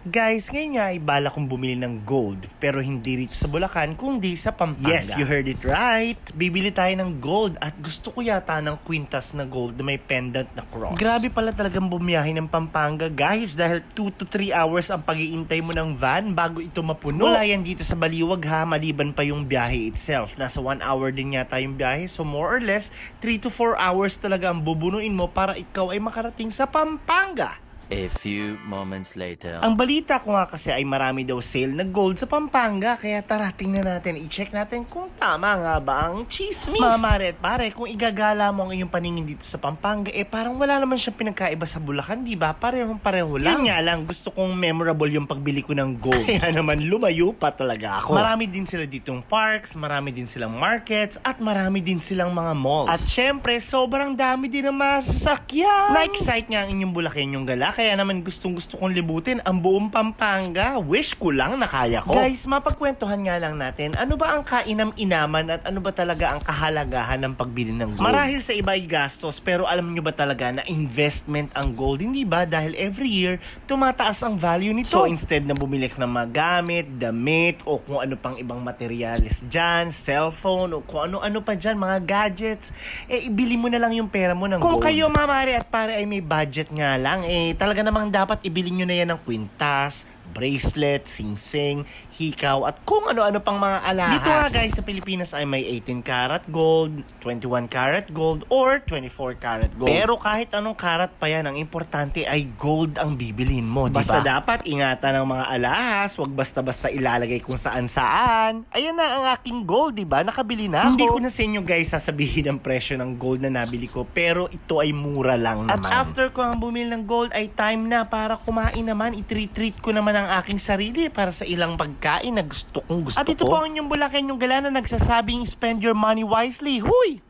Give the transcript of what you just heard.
Guys, ngayon nga ay bala kong bumili ng gold, pero hindi rito sa Bulacan, kundi sa Pampanga. Yes, you heard it right. Bibili tayo ng gold at gusto ko yata ng kwintas na gold na may pendant na cross. Grabe pala talagang bumiyahe ng Pampanga, guys, dahil 2 to 3 hours ang pag-iintay mo ng van bago ito mapuno. Wala yan dito sa Baliwag ha, maliban pa yung biyahe itself. Nasa 1 hour din yata yung biyahe, so more or less 3 to 4 hours talaga ang bubunuin mo para ikaw ay makarating sa Pampanga. A few moments later. Ang balita ko nga kasi ay marami daw sale na gold sa Pampanga, kaya tara tingnan natin, i-check natin kung tama nga ba ang chismis. Mamare at pare, kung igagala mo ang iyong paningin dito sa Pampanga, parang wala naman siyang pinagkaiba sa Bulacan, di ba? Parehong-pareho lang. Yan nga lang, gusto kong memorable yung pagbili ko ng gold. Kaya naman lumayo pa talaga ako. Marami din sila ditong parks, marami din silang markets, at marami din silang mga malls. At syempre, sobrang dami din ng masasakyan. Na-excite nga ang inyong Bulacan yung gala, kaya naman gustong-gusto kong libutin ang buong Pampanga. Wish ko lang na kaya ko. Guys, mapagkwentuhan nga lang natin, ano ba ang kainam-inaman at ano ba talaga ang kahalagahan ng pagbili ng gold? Marahil sa iba ay gastos, pero alam nyo ba talaga na investment ang gold? Hindi ba? Dahil every year, tumataas ang value nito. So, instead na bumili ka ng mga gamit, damit, o kung ano pang ibang materials dyan, cellphone, o kung ano-ano pa dyan, mga gadgets, ibili mo na lang yung pera mo ng gold. Kung kayo, mamare at pare, ay may budget nga lang, talaga namang dapat ibili nyo na yan ng kwintas, bracelet, singsing, hikaw, at kung ano-ano pang mga alahas. Dito nga guys, sa Pilipinas ay may 18 karat gold, 21 karat gold, or 24 karat gold. Pero kahit anong karat pa yan, ang importante ay gold ang bibilhin mo, diba? Basta dapat ingatan ng mga alahas, wag basta-basta ilalagay kung saan-saan. Ayan na ang aking gold, diba? Nakabili na ako. Hindi ko na sa inyo guys sasabihin ang presyo ng gold na nabili ko, pero ito ay mura lang naman. At after ko ang bumili ng gold, ay time na para kumain naman. I-treat ko naman ang aking sarili para sa ilang pagkain na gusto ko. At ito po ang inyong Bulacan, yung gala na nagsasabing spend your money wisely. Huy!